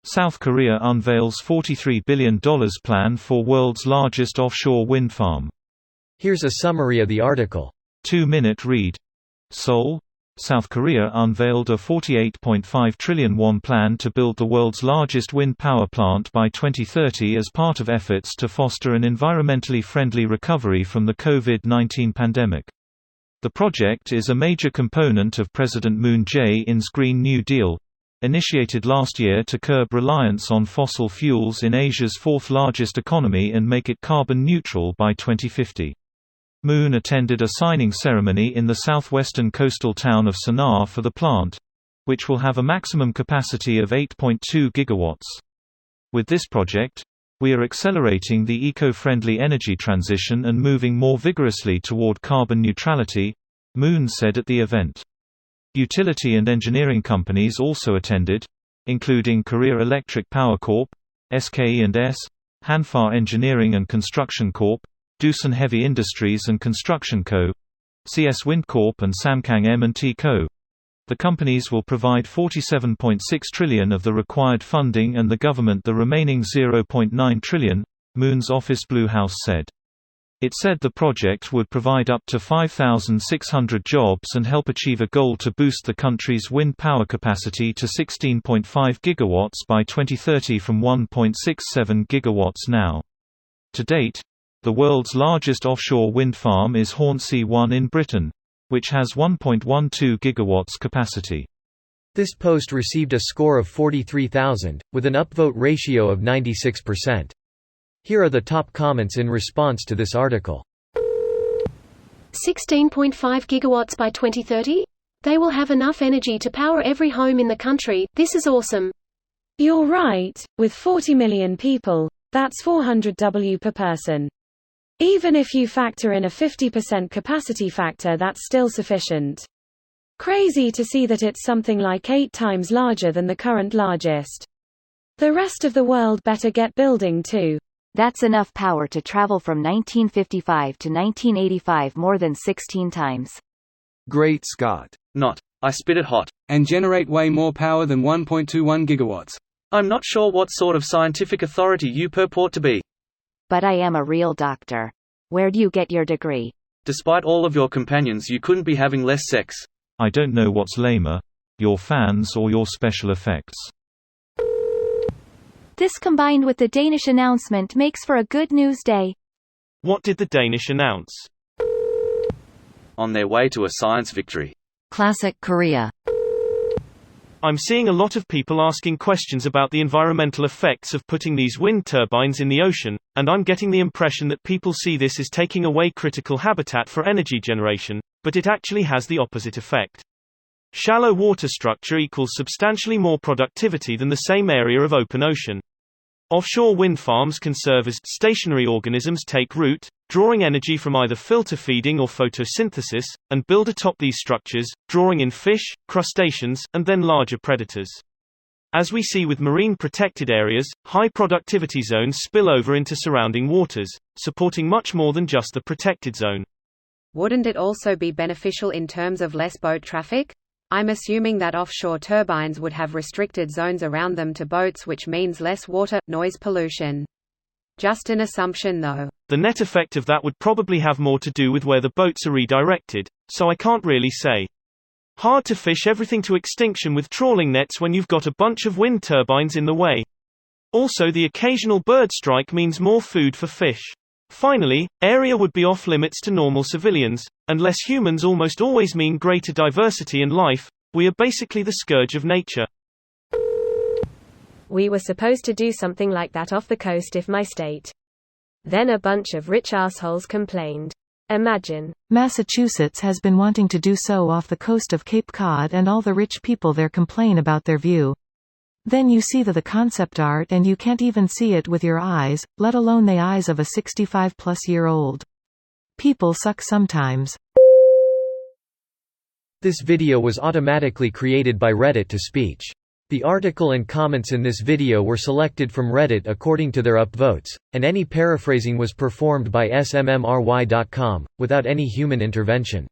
South Korea unveils $43 billion plan for world's largest offshore wind farm. Here's a summary of the article. 2-minute read. Seoul, South Korea unveiled a 48.5 trillion won plan to build the world's largest wind power plant by 2030 as part of efforts to foster an environmentally friendly recovery from the COVID-19 pandemic. The project is a major component of President Moon Jae-in's Green New Deal, initiated last year to curb reliance on fossil fuels in Asia's fourth-largest economy and make it carbon neutral by 2050. Moon attended a signing ceremony in the southwestern coastal town of Sanaa for the plant, which will have a maximum capacity of 8.2 gigawatts. With this project, we are accelerating the eco-friendly energy transition and moving more vigorously toward carbon neutrality, Moon said at the event. Utility and engineering companies also attended, including Korea Electric Power Corp., SKE&S, Hanwha Engineering and Construction Corp., Doosan Heavy Industries and Construction Co., CS Wind Corp. And Samkang M&T Co. The companies will provide 47.6 trillion of the required funding and the government the remaining 0.9 trillion, Moon's office Blue House said. It said the project would provide up to 5,600 jobs and help achieve a goal to boost the country's wind power capacity to 16.5 gigawatts by 2030 from 1.67 gigawatts now. To date, the world's largest offshore wind farm is Hornsea 1 in Britain, which has 1.12 gigawatts capacity. This post received a score of 43,000, with an upvote ratio of 96%. Here are the top comments in response to this article. 16.5 gigawatts by 2030? They will have enough energy to power every home in the country. This is awesome. You're right, with 40 million people, that's 400 W per person. Even if you factor in a 50% capacity factor, that's still sufficient. Crazy to see that it's something like 8 times larger than the current largest. The rest of the world better get building too. That's enough power to travel from 1955 to 1985 more than 16 times. Great Scott. Not. I spit it hot. And generate way more power than 1.21 gigawatts. I'm not sure what sort of scientific authority you purport to be. But I am a real doctor. Where'd you get your degree? Despite all of your companions, you couldn't be having less sex. I don't know what's lamer, your fans or your special effects. This combined with the Danish announcement makes for a good news day. What did the Danish announce? On their way to a science victory. Classic Korea. I'm seeing a lot of people asking questions about the environmental effects of putting these wind turbines in the ocean, and I'm getting the impression that people see this as taking away critical habitat for energy generation, but it actually has the opposite effect. Shallow water structure equals substantially more productivity than the same area of open ocean. Offshore wind farms can serve as stationary organisms take root, drawing energy from either filter feeding or photosynthesis, and build atop these structures, drawing in fish, crustaceans, and then larger predators. As we see with marine protected areas, high productivity zones spill over into surrounding waters, supporting much more than just the protected zone. Wouldn't it also be beneficial in terms of less boat traffic? I'm assuming that offshore turbines would have restricted zones around them to boats, which means less water, noise pollution. Just an assumption though. The net effect of that would probably have more to do with where the boats are redirected, so I can't really say. Hard to fish everything to extinction with trawling nets when you've got a bunch of wind turbines in the way. Also, the occasional bird strike means more food for fish. Finally, area would be off limits to normal civilians, and less humans almost always mean greater diversity and life. We are basically the scourge of nature. We were supposed to do something like that off the coast if my state. Then a bunch of rich assholes complained. Imagine. Massachusetts has been wanting to do so off the coast of Cape Cod, and all the rich people there complain about their view. Then you see the concept art and you can't even see it with your eyes, let alone the eyes of a 65-plus-year-old. People suck sometimes. This video was automatically created by Reddit to speech. The article and comments in this video were selected from Reddit according to their upvotes, and any paraphrasing was performed by smmry.com, without any human intervention.